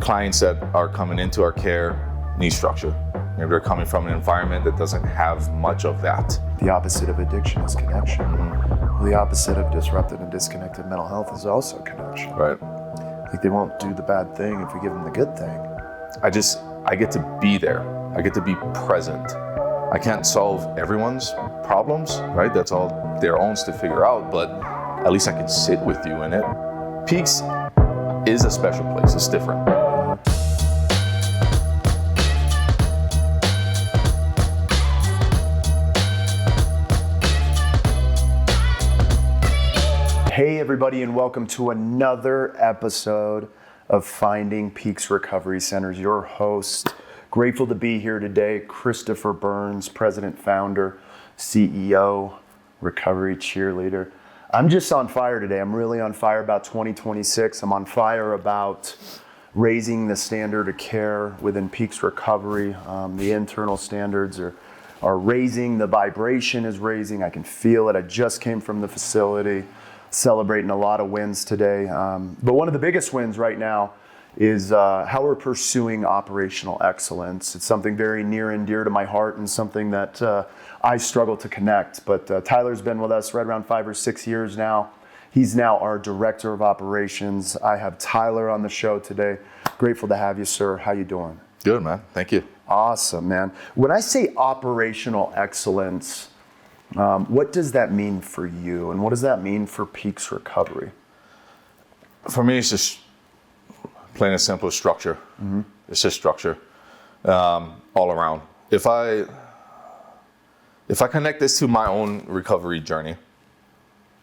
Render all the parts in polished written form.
clients that are coming into our care need structure. Maybe they're coming from an environment that doesn't have much of that. The opposite of addiction is connection. Well, the opposite of disrupted and disconnected mental health is also connection. Right. Like they won't do the bad thing if we give them the good thing. I get to be there. I get to be present. I can't solve everyone's problems, right? That's all their own to figure out, but at least I can sit with you in it. Peaks is a special place, it's different. Hey everybody, and welcome to another episode of Finding Peaks Recovery Centers. Your host, grateful to be here today, Christopher Burns, President, Founder, CEO, Recovery Cheerleader. I'm just on fire today. I'm really on fire about 2026. I'm on fire about raising the standard of care within Peaks Recovery. The internal standards are raising, the vibration is raising. I can feel it. I just came from the facility, celebrating a lot of wins today. But one of the biggest wins right now is how we're pursuing operational excellence. It's something very near and dear to my heart and something that I struggle to connect. But Tyler's been with us right around 5 or 6 years now. He's now our Director of Operations. I have Tyler on the show today. Grateful to have you, sir. How you doing? Good, man. Thank you. Awesome, man. When I say operational excellence, what does that mean for you, and what does that mean for Peaks Recovery? For me, it's just plain and simple structure. Mm-hmm. It's just structure all around. If I connect this to my own recovery journey,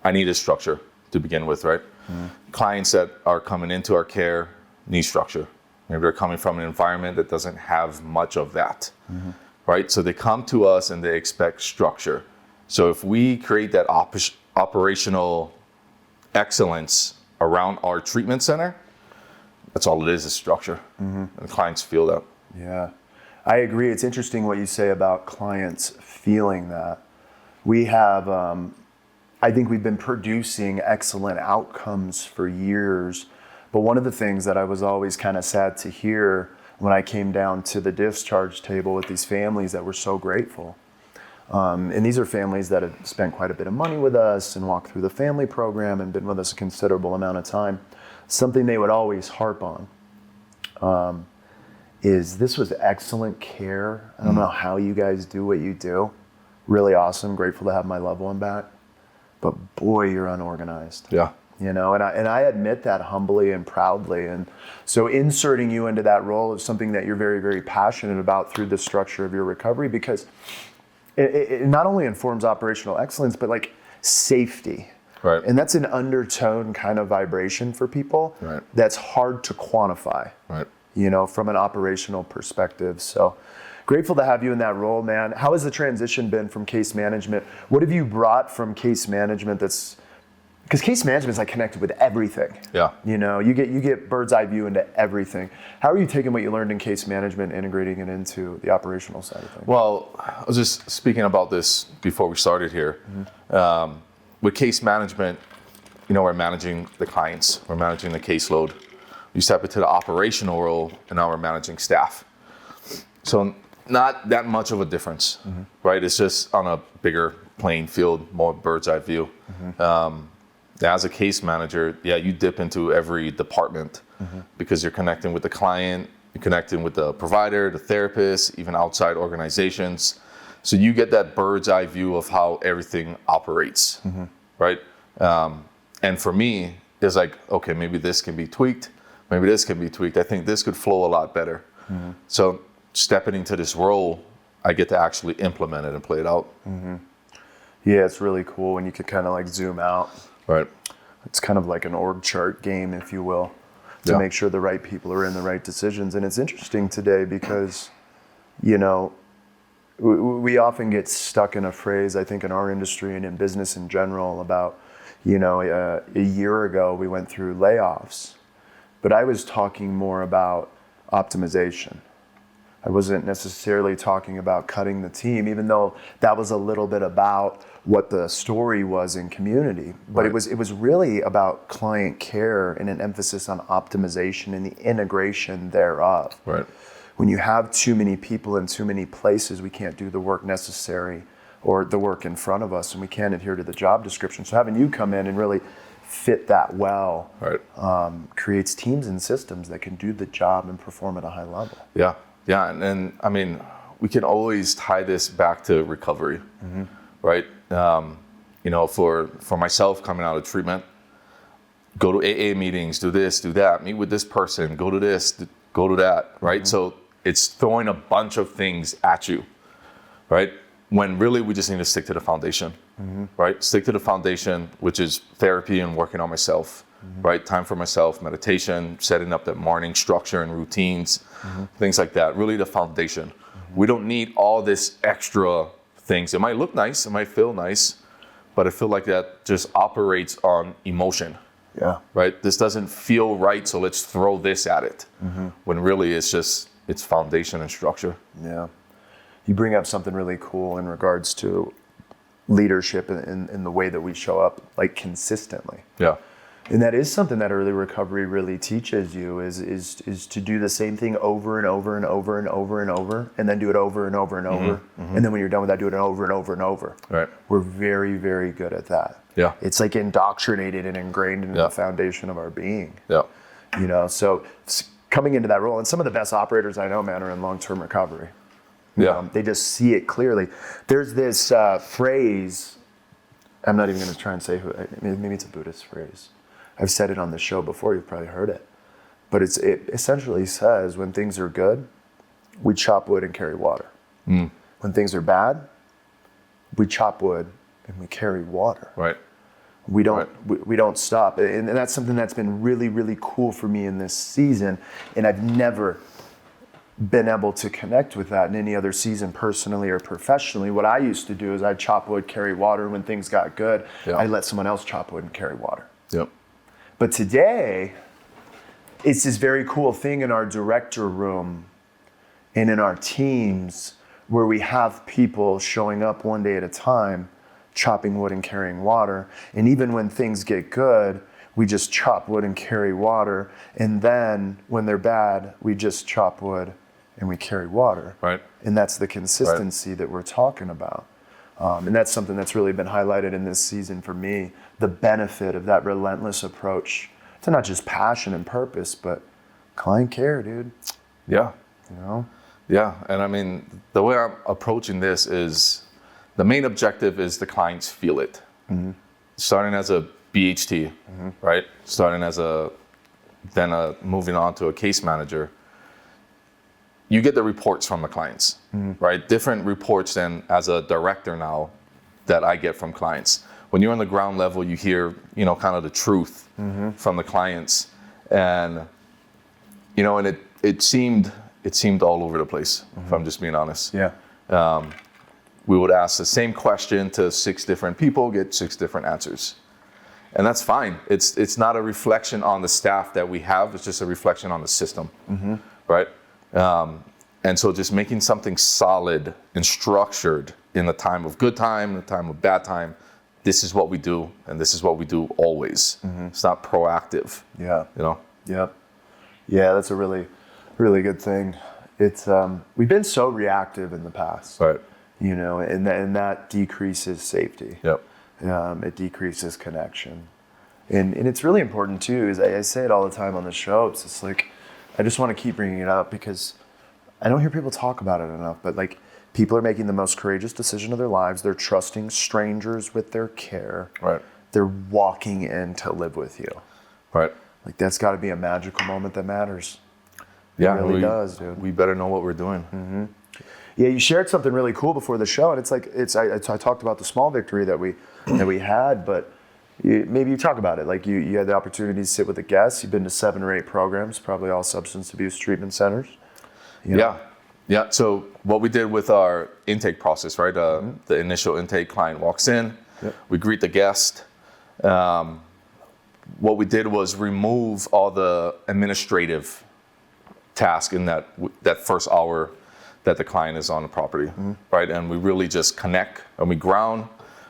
I need a structure to begin with, right? Mm-hmm. Clients that are coming into our care need structure. Maybe they're coming from an environment that doesn't have much of that, mm-hmm. right? So they come to us and they expect structure. So if we create that operational excellence around our treatment center, that's all it is structure. Mm-hmm. And clients feel that. Yeah, I agree. It's interesting what you say about clients feeling that. We have, I think we've been producing excellent outcomes for years, but one of the things that I was always kind of sad to hear when I came down to the discharge table with these families that were so grateful. And these are families that have spent quite a bit of money with us and walked through the family program and been with us a considerable amount of time. Something they would always harp on is this was excellent care. I don't know how you guys do what you do. Really awesome. Grateful to have my loved one back. But boy, you're unorganized. Yeah. You know, and I admit that humbly and proudly. And so inserting you into that role is something that you're very, very passionate about through the structure of your recovery, because it not only informs operational excellence, but like safety. Right. And that's an undertone kind of vibration for people. Right. That's hard to quantify, right. You know, from an operational perspective. So grateful to have you in that role, man. How has the transition been from case management? What have you brought from case management because case management is like connected with everything. Yeah. You know, you get bird's eye view into everything. How are you taking what you learned in case management, integrating it into the operational side of things? Well, I was just speaking about this before we started here. Mm-hmm. With case management, you know, we're managing the clients, we're managing the caseload. You step into the operational role, and now we're managing staff. So not that much of a difference, mm-hmm. right? It's just on a bigger playing field, more bird's eye view. Mm-hmm. As a case manager, yeah, you dip into every department, mm-hmm. because you're connecting with the client, you're connecting with the provider, the therapist, even outside organizations. So you get that bird's eye view of how everything operates, mm-hmm. right? And for me, it's like, okay, maybe this can be tweaked, maybe this can be tweaked. I think this could flow a lot better. Mm-hmm. So stepping into this role, I get to actually implement it and play it out. Mm-hmm. Yeah, it's really cool when you can kind of like zoom out. Right. It's kind of like an org chart game, if you will, to make sure the right people are in the right decisions. And it's interesting today because, you know, we often get stuck in a phrase, I think in our industry and in business in general, about, you know, a year ago we went through layoffs, but I was talking more about optimization. I wasn't necessarily talking about cutting the team, even though that was a little bit about what the story was in community. But Right. it was really about client care and an emphasis on optimization and the integration thereof. Right. When you have too many people in too many places, we can't do the work necessary or the work in front of us, and we can't adhere to the job description. So having you come in and really fit that well Right. creates teams and systems that can do the job and perform at a high level. Yeah. Yeah. And I mean, we can always tie this back to recovery, right? For myself coming out of treatment, go to AA meetings, do this, do that, meet with this person, go to this, go to that, right? So it's throwing a bunch of things at you, right? When really we just need to stick to the foundation, right? Stick to the foundation, which is therapy and working on myself, right? Time for myself, meditation, setting up that morning structure and routines, things like that. Really the foundation. We don't need all this extra things. It might look nice, it might feel nice, but I feel like that just operates on emotion, Yeah. right? This doesn't feel right, so let's throw this at it. When really it's foundation and structure. Yeah. You bring up something really cool in regards to leadership in the way that we show up, like consistently. Yeah. And that is something that early recovery really teaches you is to do the same thing over and over and over and over and over, and then do it over and over and over. And then when you're done with that, do it over and over and over. Right. We're very, very good at that. Yeah. It's like indoctrinated and ingrained into Yeah. the foundation of our being. Yeah. So coming into that role, and some of the best operators I know, man, are in long-term recovery. Yeah. They just see it clearly. There's this phrase, I'm not even going to try and say who, maybe it's a Buddhist phrase. I've said it on the show before, you've probably heard it. But it essentially says, when things are good, we chop wood and carry water. When things are bad, we chop wood and we carry water. Right. We don't stop. And that's something that's been really, really cool for me in this season. And I've never been able to connect with that in any other season, personally or professionally. What I used to do is I'd chop wood, carry water. When things got good, Yeah. I'd let someone else chop wood and carry water. Yep. But today, it's this very cool thing in our director room and in our teams where we have people showing up one day at a time, chopping wood and carrying water. And even when things get good, we just chop wood and carry water. And then when they're bad, we just chop wood and we carry water. Right. And that's the consistency that we're talking about. And that's something that's really been highlighted in this season for me, the benefit of that relentless approach to not just passion and purpose, but client care, dude. Yeah. You know? Yeah. And I mean, the way I'm approaching this is the main objective is the clients feel it. Starting as a BHT, right? Starting as moving on to a case manager. You get the reports from the clients, right? Different reports than as a director now that I get from clients. When you're on the ground level, you hear, kind of the truth from the clients. And, and it seemed all over the place, if I'm just being honest. Yeah. We would ask the same question to 6 different people, get 6 different answers. And that's fine. It's not a reflection on the staff that we have, it's just a reflection on the system, right? And so just making something solid and structured in the time of good time, the time of bad time, this is what we do, and this is what we do always. It's not proactive. Yeah. Yep. Yeah, that's a really, really good thing. It's we've been so reactive in the past, Right. And that decreases safety. Yep. It decreases connection. And it's really important too, is I say it all the time on the show. It's just like, I just want to keep bringing it up because I don't hear people talk about it enough, but like people are making the most courageous decision of their lives. They're trusting strangers with their care. Right. They're walking in to live with you. Right. Like that's got to be a magical moment that matters. Yeah, It really does, dude. We better know what we're doing. Yeah, you shared something really cool before the show, and it's like I talked about the small victory that we had, but maybe you talk about it. Like you had the opportunity to sit with a guest. You've been to 7 or 8 programs, probably all substance abuse treatment centers. Yeah. So what we did with our intake process, right? The initial intake, client walks in, we greet the guest. What we did was remove all the administrative task in that first hour that the client is on the property, right? And we really just connect and we ground.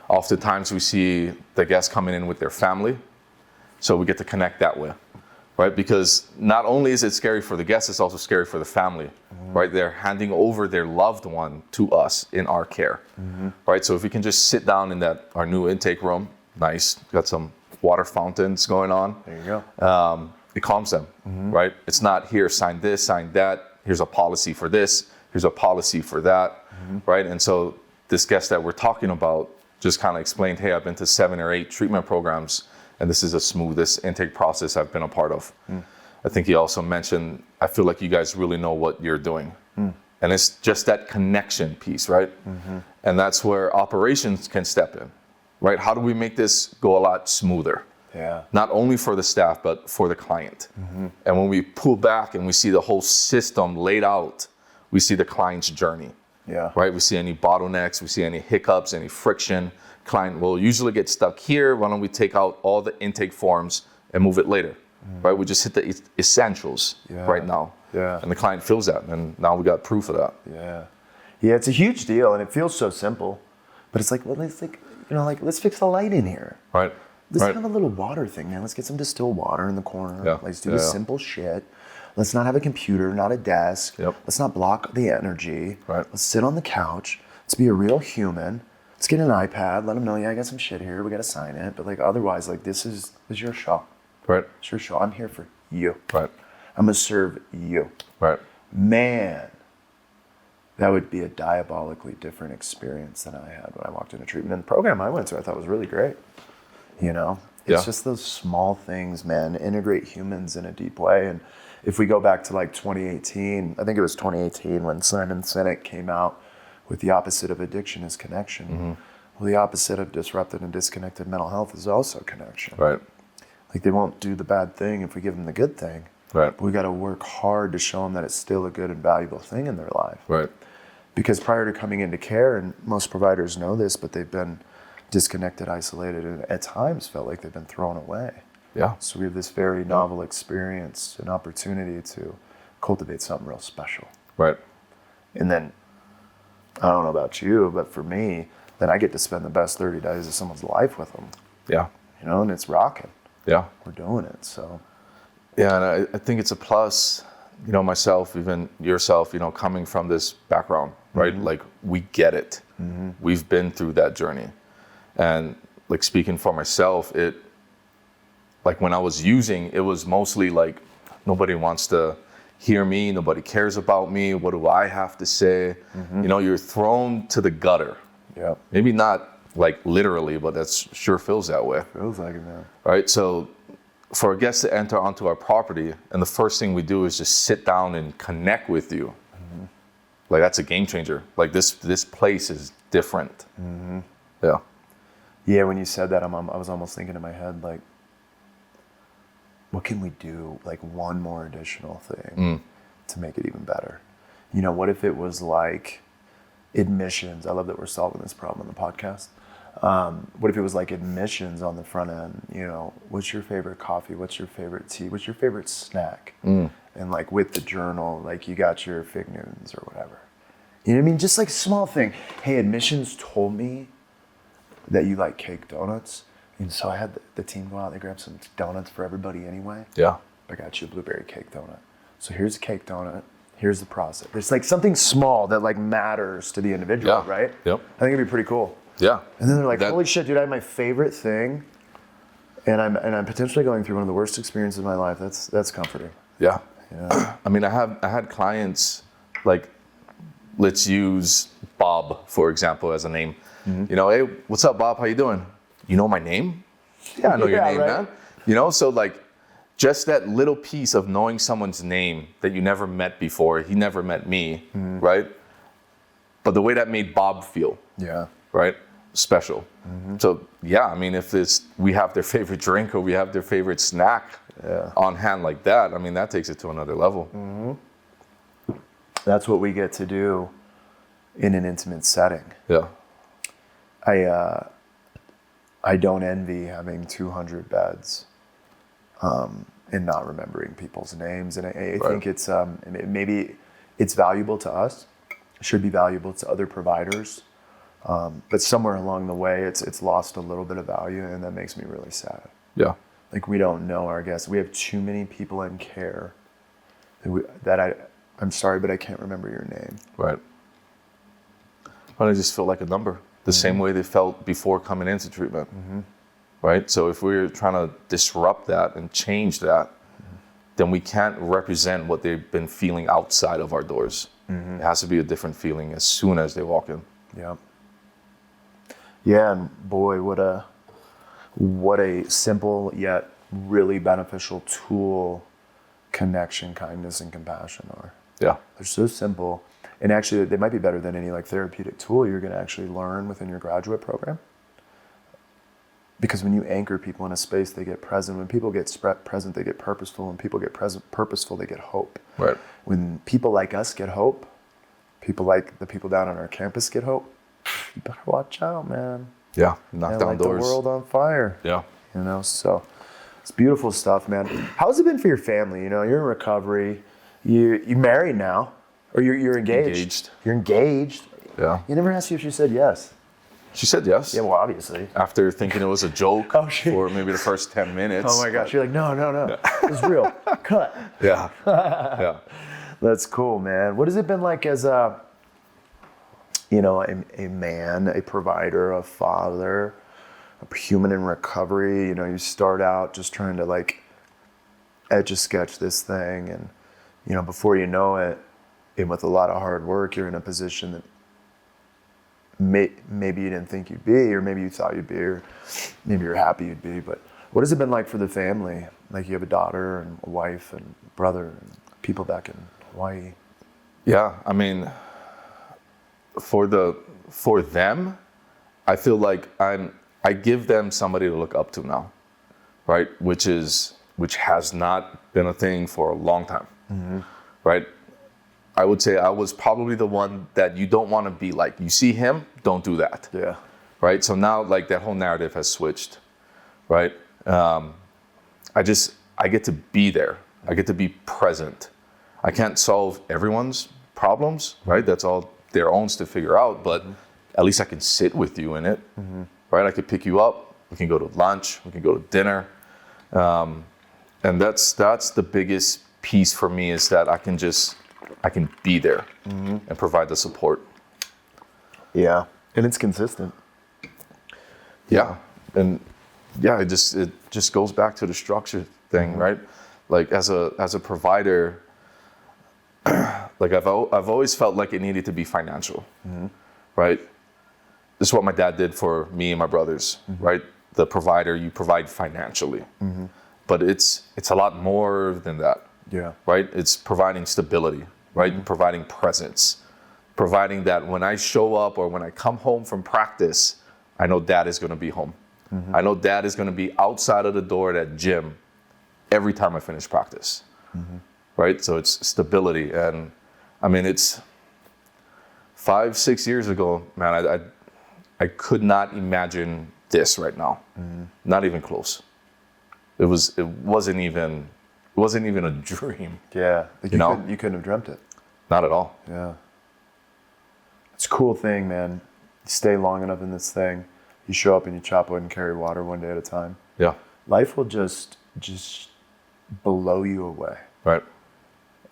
Oftentimes we see the guests coming in with their family, so we get to connect that way, right? Because not only is it scary for the guests, it's also scary for the family, right? They're handing over their loved one to us in our care, right? So if we can just sit down in our new intake room, nice, got some water fountains going on. There you go. It calms them, right? It's not here, sign this, sign that. Here's a policy for this. Here's a policy for that, right? And so this guest that we're talking about just kind of explained, hey, I've been to 7 or 8 treatment programs, and this is the smoothest intake process I've been a part of. I think he also mentioned, I feel like you guys really know what you're doing. And it's just that connection piece, right? And that's where operations can step in, right? How do we make this go a lot smoother? Yeah. Not only for the staff, but for the client. And when we pull back and we see the whole system laid out, we see the client's journey, Yeah. right? We see any bottlenecks, we see any hiccups, any friction. Client will usually get stuck here. Why don't we take out all the intake forms and move it later, right? We just hit the essentials right now. Yeah. And the client feels that, and now we got proof of that. Yeah. Yeah, it's a huge deal, and it feels so simple. But it's like, well, let's fix the light in here. Right. Let's right. have a little water thing, man. Let's get some distilled water in the corner. Yeah. Let's do the simple shit. Let's not have a computer, not a desk. Yep. Let's not block the energy. Right. Let's sit on the couch. Let's be a real human. Let's get an iPad. Let them know, yeah, I got some shit here. We got to sign it. But like otherwise, like this is your show. Right. It's your show. I'm here for you. Right. I'm going to serve you. Right. Man, that would be a diabolically different experience than I had when I walked into treatment. And the program I went to, I thought was really great. You know, it's just those small things, man, integrate humans in a deep way. And if we go back to like 2018, I think it was 2018 when Simon Sinek came out with the opposite of addiction is connection. Well, the opposite of disrupted and disconnected mental health is also connection. Right. Like they won't do the bad thing if we give them the good thing. Right. But we got to work hard to show them that it's still a good and valuable thing in their life. Right. Because prior to coming into care, and most providers know this, but they've been disconnected, isolated, and at times felt like they've been thrown away. Yeah. So we have this very novel experience, an opportunity to cultivate something real special. Right. And then, I don't know about you, but for me, then I get to spend the best 30 days of someone's life with them. Yeah. You know, and it's rocking. Yeah. We're doing it, so. Yeah, and I think it's a plus, you know, myself, even yourself, you know, coming from this background, right? Like we get it. We've been through that journey. And like speaking for myself, like when I was using, it was mostly like nobody wants to hear me, nobody cares about me, what do I have to say? You know, you're thrown to the gutter. Yeah. Maybe not like literally, but that sure feels that way. Feels like it, man. Right? So for a guest to enter onto our property, and the first thing we do is just sit down and connect with you. Like that's a game changer. Like this place is different. Yeah. Yeah, when you said that, I was almost thinking in my head, like, what can we do, like one more additional thing to make it even better? You know, what if it was like admissions? I love that we're solving this problem on the podcast. What if it was like admissions on the front end? You know, what's your favorite coffee? What's your favorite tea? What's your favorite snack? And like with the journal, like you got your Fig Newtons or whatever. You know what I mean? Just like small thing. Hey, admissions told me that you like cake donuts. And so I had the team go out, they grabbed some donuts for everybody anyway. Yeah. I got you a blueberry cake donut. So here's a cake donut. Here's the process. It's like something small that like matters to the individual, Yeah. right? Yep. I think it'd be pretty cool. Yeah. And then they're like, holy shit, dude, I have my favorite thing. And I'm potentially going through one of the worst experiences of my life. That's comforting. Yeah. Yeah. I mean, I had clients like, let's use Bob, for example, as a name. You know, hey, what's up, Bob? How you doing? You know my name? Yeah, I know your name, right? man. You know, so like just that little piece of knowing someone's name that you never met before, he never met me, right? But the way that made Bob feel, Yeah. right? Special. So yeah, I mean, if we have their favorite drink or we have their favorite snack on hand like that, I mean, that takes it to another level. That's what we get to do in an intimate setting. Yeah. I don't envy having 200 beds and not remembering people's names. And I think it's maybe it's valuable to us should be valuable to other providers. But somewhere along the way, it's lost a little bit of value, and that makes me really sad. Yeah. Like, we don't know our guests. We have too many people in care I'm sorry, but I can't remember your name. Right. Well, I just feel like a number, the same way they felt before coming into treatment. Right? So if we're trying to disrupt that and change that, then we can't represent what they've been feeling outside of our doors. It has to be a different feeling as soon as they walk in. Yeah. Yeah, and boy, what a simple yet really beneficial tool connection, kindness, and compassion are. Yeah. They're so simple. And actually, they might be better than any like therapeutic tool you're going to actually learn within your graduate program. Because when you anchor people in a space, they get present. When people get present, they get purposeful. When people get purposeful, they get hope. Right. When people like us get hope, people like the people down on our campus get hope, you better watch out, man. Yeah. Knock down light doors. the world on fire. Yeah. You know, so it's beautiful stuff, man. How's it been for your family? You know, you're in recovery. You married now, or you're engaged. Engaged. You're engaged. Yeah. You never asked you if she said yes. She said yes. Yeah, well, obviously. After thinking it was a joke Oh, shit. for maybe the first 10 minutes. Oh my gosh, you're like, no, it's real. Cut. Yeah. Yeah. That's cool, man. What has it been like as a man, a provider, a father, a human in recovery? You know, you start out just trying to like etch-a-sketch this thing, and you know, before you know it, and with a lot of hard work, you're in a position that maybe you didn't think you'd be, or maybe you thought you'd be, or maybe you're happy you'd be. But what has it been like for the family? Like, you have a daughter and a wife and brother and people back in Hawaii. Yeah. I mean, for them, I feel like I give them somebody to look up to now, right? Which has not been a thing for a long time, right? I would say I was probably the one that you don't want to be like. You see him, don't do that. Yeah. Right? So now, like, that whole narrative has switched, right? I get to be there. I get to be present. I can't solve everyone's problems, right? That's all their own to figure out, but at least I can sit with you in it, right? I could pick you up. We can go to lunch. We can go to dinner. And that's the biggest piece for me, is that I can be there and provide the support. Yeah. And it's consistent. Yeah. And yeah, it just goes back to the structure thing, right? Like, as a provider, like I've always felt like it needed to be financial, right? This is what my dad did for me and my brothers, right? The provider, you provide financially, but it's a lot more than that. Yeah. Right? It's providing stability, right? Providing presence, providing that when I show up or when I come home from practice, I know dad is going to be home. I know dad is going to be outside of the door at that gym every time I finish practice, right? So it's stability. And I mean, it's 5-6 years ago, man, I could not imagine this right now. Not even close. It wasn't even a dream. Yeah. Like, you couldn't have dreamt it. Not at all. Yeah. It's a cool thing, man. You stay long enough in this thing, you show up and you chop wood and carry water one day at a time. Yeah. Life will just blow you away. Right.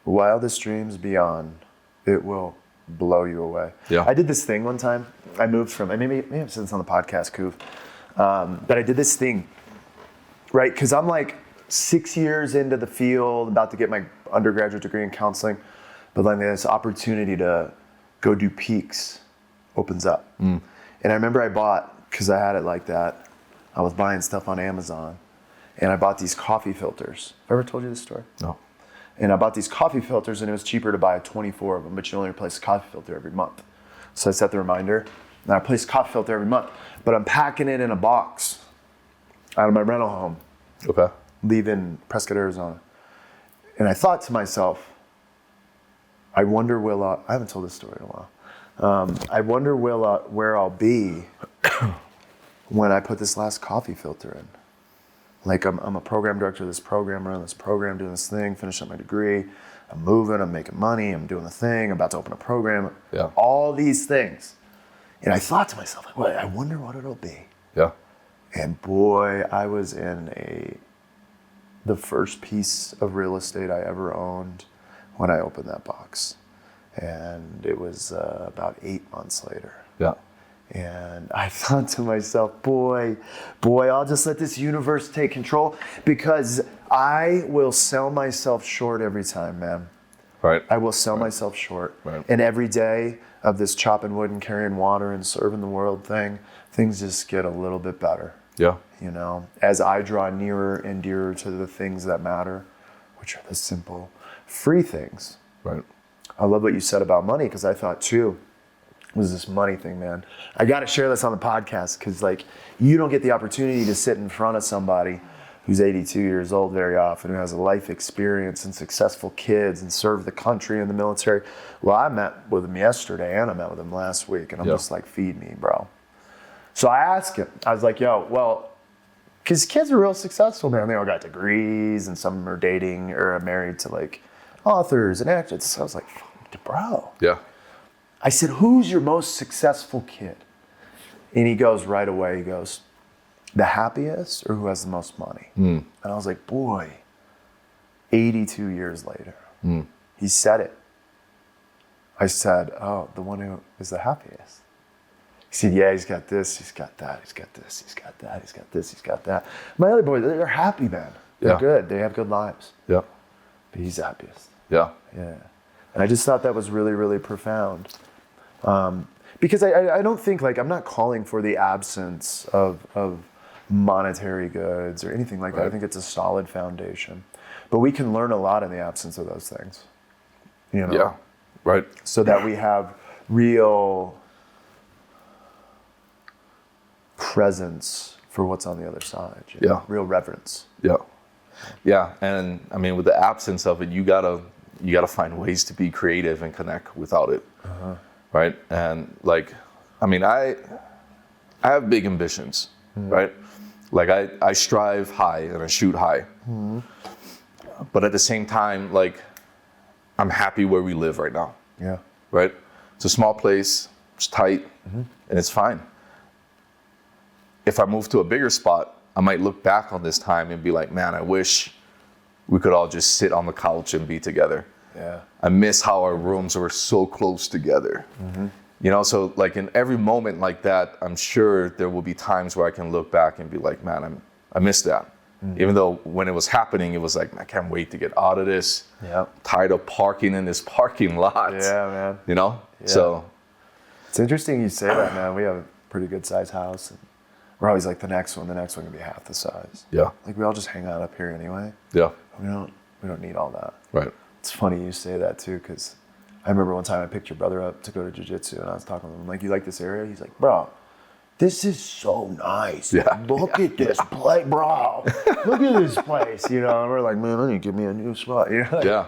Wildest dreams beyond, it will blow you away. Yeah. I did this thing one time. I moved from, maybe I've said this on the podcast, Kuv, but I did this thing, right? Because I'm like 6 years into the field, about to get my undergraduate degree in counseling, but then this opportunity to go do peaks opens up. And I remember I bought, because I had it like that, I was buying stuff on Amazon, and I bought these coffee filters. Have I ever told you this story? No. And I bought these coffee filters, and it was cheaper to buy 24 of them, but you only replace a coffee filter every month. So I set the reminder, and I replace a coffee filter every month, but I'm packing it in a box out of my rental home, Okay. leaving Prescott, Arizona. And I thought to myself, I wonder I haven't told this story in a while. I wonder where I'll be when I put this last coffee filter in. Like, I'm a program director of this program, running this program, doing this thing, finishing up my degree. I'm moving, I'm making money, I'm doing the thing, I'm about to open a program, Yeah. all these things. And I thought to myself, like, well, I wonder what it'll be. Yeah. And boy, I was in the first piece of real estate I ever owned when I opened that box. And it was about 8 months later. Yeah. And I thought to myself, boy, I'll just let this universe take control, because I will sell myself short every time, man. Right. I will sell myself short. Right. And every day of this chopping wood and carrying water and serving the world thing, things just get a little bit better. Yeah. You know, as I draw nearer and dearer to the things that matter, which are the simple, free things. Right. I love what you said about money, because I thought too, was this money thing, man. I got to share this on the podcast, because like, you don't get the opportunity to sit in front of somebody who's 82 years old very often, who has a life experience and successful kids and served the country in the military. Well, I met with him yesterday and I met with him last week, and I'm just like, feed me, bro. So I asked him, I was like, yo, well, because kids are real successful, man. They all got degrees, and some are dating or are married to like authors and actors. So I was like, bro. Yeah. I said, who's your most successful kid? And he goes right away, he goes, the happiest, or who has the most money? And I was like, boy, 82 years later, he said it. I said, oh, the one who is the happiest. He said, yeah, he's got this, he's got that, he's got this, he's got that, he's got this, he's got that. My other boys, they're happy, man. They're good, they have good lives. Yeah. But he's the happiest. Yeah. Yeah. And I just thought that was really, really profound. Because I don't think, like, I'm not calling for the absence of monetary goods or anything like that. I think it's a solid foundation. But we can learn a lot in the absence of those things. You know? Yeah. Right. So that we have real presence for what's on the other side. You know? Yeah. Real reverence. Yeah. Yeah. And I mean, with the absence of it, you gotta find ways to be creative and connect without it. Right. And like, I mean, I have big ambitions, right? Like I strive high and I shoot high, but at the same time, like, I'm happy where we live right now. Yeah. Right. It's a small place, it's tight, and it's fine. If I move to a bigger spot, I might look back on this time and be like, man, I wish we could all just sit on the couch and be together. Yeah. I miss how our rooms were so close together. You know, so like in every moment like that, I'm sure there will be times where I can look back and be like, man, I miss that. Even though when it was happening, it was like, I can't wait to get out of this. Yeah. Tired of parking in this parking lot. Yeah, man. You know? Yeah. So. It's interesting you say that, man. We have a pretty good sized house. And we're always like, the next one can be half the size. Yeah. Like, we all just hang out up here anyway. Yeah. We don't need all that. Right. It's funny you say that too, because I remember one time I picked your brother up to go to jiu-jitsu, and I was talking to him, like, you like this area? He's like, bro, this is so nice. Yeah. Look at this place, bro. Look at this place, you know? And we're like, man, I need to give me a new spot, you know? Like, Yeah.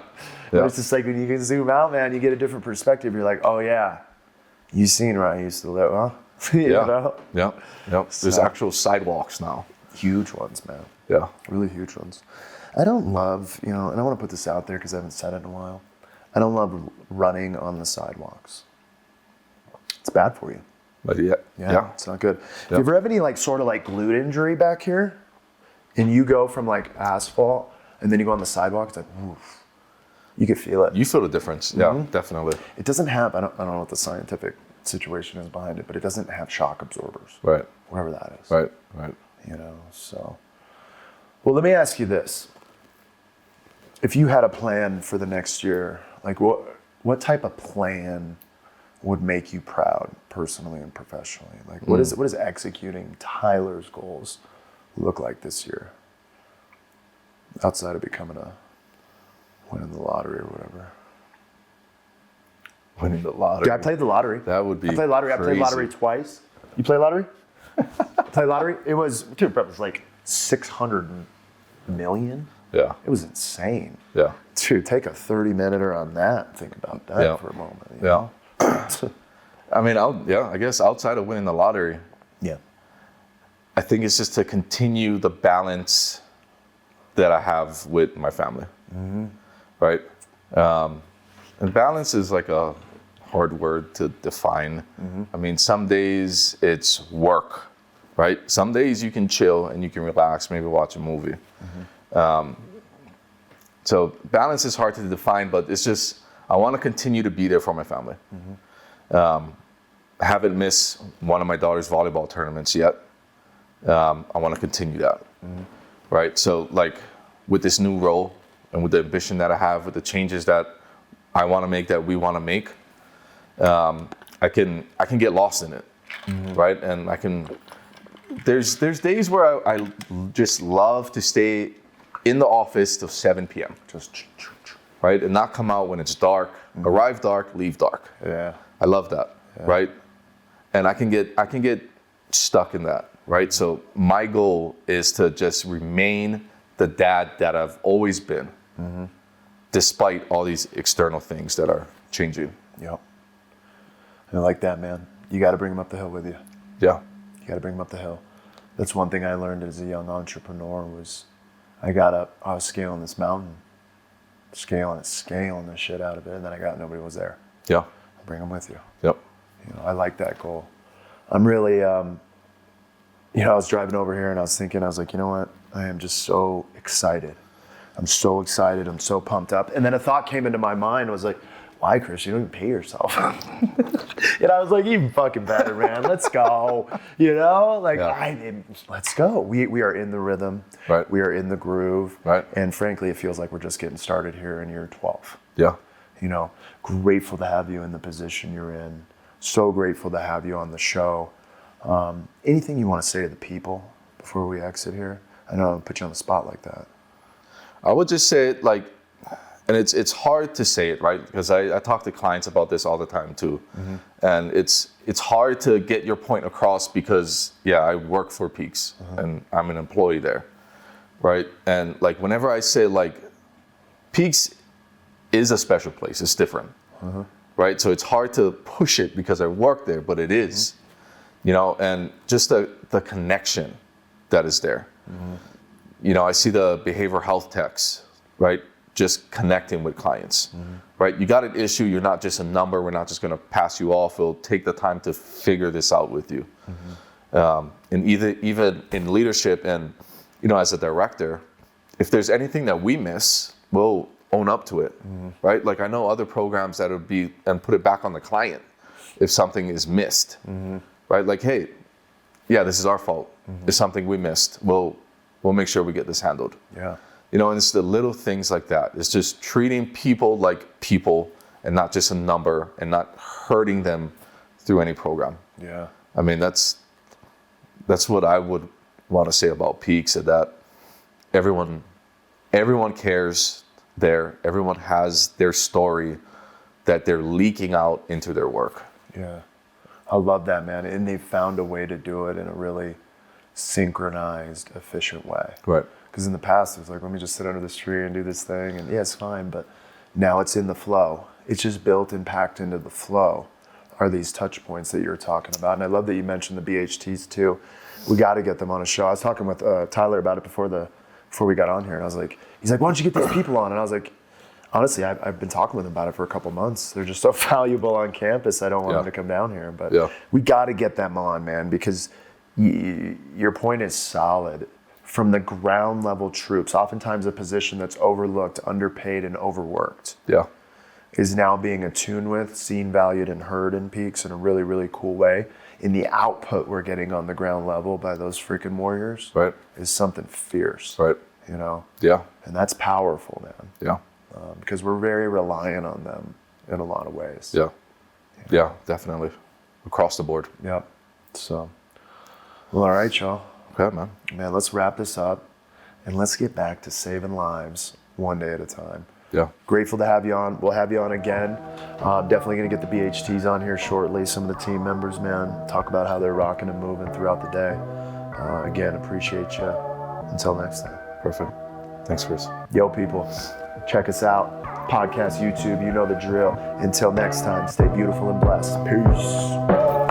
but Yeah. it's just like when you can zoom out, man, you get a different perspective. You're like, oh yeah, you seen where I used to live, huh? You Yeah. know? Yeah. Yeah. There's So- actual sidewalks now. Huge ones, man. Yeah. Really huge ones. I don't love, and I want to put this out there because I haven't said it in a while. I don't love running on the sidewalks. It's bad for you. But yeah. It's not good. If Yeah. you ever have any like sort of like glute injury back here, and you go from like asphalt and then you go on the sidewalk, it's like, oof, you could feel it. You feel the difference. Yeah, definitely. It doesn't have, I don't know what the scientific situation is behind it, but it doesn't have shock absorbers. Right. Whatever that is. Right. Right. You know, so. Well, let me ask you this. If you had a plan for the next year, like what type of plan would make you proud personally and professionally? Like what is executing Tyler's goals look like this year? Outside of winning the lottery or whatever. Winning the lottery. Yeah, I played the lottery. That would be I played lottery. I played crazy. lottery twice. You play lottery? Play lottery? It was like 600 million. Yeah. It was insane. Yeah. Dude, take a 30-minute on that. Think about that Yeah. for a moment. you Yeah. know? I mean, I guess outside of winning the lottery, Yeah. I think it's just to continue the balance that I have with my family. Right? And balance is like a hard word to define. I mean, some days it's work, right? Some days you can chill and you can relax, maybe watch a movie. So balance is hard to define, but it's just, I want to continue to be there for my family. I haven't missed one of my daughter's volleyball tournaments yet. I want to continue that, right? So like with this new role and with the ambition that I have, with the changes that I want to make, that we want to make, I can get lost in it, right? And there's days where I just love to stay in the office till 7 p.m. Just right? And not come out when it's dark, arrive dark, leave dark. Yeah. I love that, right? And I can get stuck in that, right? So my goal is to just remain the dad that I've always been, despite all these external things that are changing. Yep. I like that, man. You got to bring them up the hill with you. Yeah. You got to bring them up the hill. That's one thing I learned as a young entrepreneur was I was scaling this mountain, scaling the shit out of it, and then nobody was there. Yeah. I'll bring them with you. Yep. You know, I like that goal. I'm really, I was driving over here and I was thinking, I was like, you know what? I am just so excited. I'm so excited. I'm so pumped up. And then a thought came into my mind, was like, why, Chris? You don't even pay yourself. And I was like, even fucking better, man. Let's go. You know, like, let's go. We are in the rhythm. Right. We are in the groove. Right. And frankly, it feels like we're just getting started here in year 12. Yeah. You know, grateful to have you in the position you're in. So grateful to have you on the show. Anything you want to say to the people before we exit here? I know I put you on the spot like that. I would just say it like, and it's hard to say it, right? Because I talk to clients about this all the time too. And it's hard to get your point across because, I work for Peaks and I'm an employee there, right? And like whenever I say like, Peaks is a special place, it's different, right? So it's hard to push it because I work there, but it is, you know, and just the connection that is there. You know, I see the behavioral health techs, right? Just connecting with clients, right? You got an issue, you're not just a number, we're not just gonna pass you off, we'll take the time to figure this out with you. And even in leadership and, you know, as a director, if there's anything that we miss, we'll own up to it, right? Like I know other programs that would be, and put it back on the client if something is missed, right? Like, hey, this is our fault. It's something we missed. We'll make sure we get this handled. Yeah. You know, and it's the little things like that. It's just treating people like people and not just a number and not hurting them through any program. Yeah. I mean, that's what I would want to say about Peaks, that everyone cares there. Everyone has their story that they're leaking out into their work. Yeah. I love that, man. And they found a way to do it in a really synchronized, efficient way. Right. Because in the past, it was like, let me just sit under this tree and do this thing. And it's fine. But now it's in the flow. It's just built and packed into the flow are these touch points that you're talking about. And I love that you mentioned the BHTs too. We got to get them on a show. I was talking with Tyler about it before we got on here. And I was like, he's like, why don't you get these people on? And I was like, honestly, I've been talking with them about it for a couple months. They're just so valuable on campus. I don't want them to come down here. But we got to get them on, man, because your point is solid. From the ground level troops, oftentimes a position that's overlooked, underpaid, and overworked, is now being attuned with, seen, valued, and heard in Peaks in a really, really cool way. In the output we're getting on the ground level by those freaking warriors is something fierce. Right. You know? Yeah. And that's powerful, man. Yeah. Because we're very reliant on them in a lot of ways. Yeah, definitely. Across the board. Yep. So, well, all right, y'all. Okay, man. Man, let's wrap this up and let's get back to saving lives one day at a time. Yeah. Grateful to have you on. We'll have you on again. Definitely going to get the BHTs on here shortly. Some of the team members, man, talk about how they're rocking and moving throughout the day. Again, appreciate you. Until next time. Perfect. Thanks, Chris. Yo, people, check us out. Podcast, YouTube, you know the drill. Until next time, stay beautiful and blessed. Peace.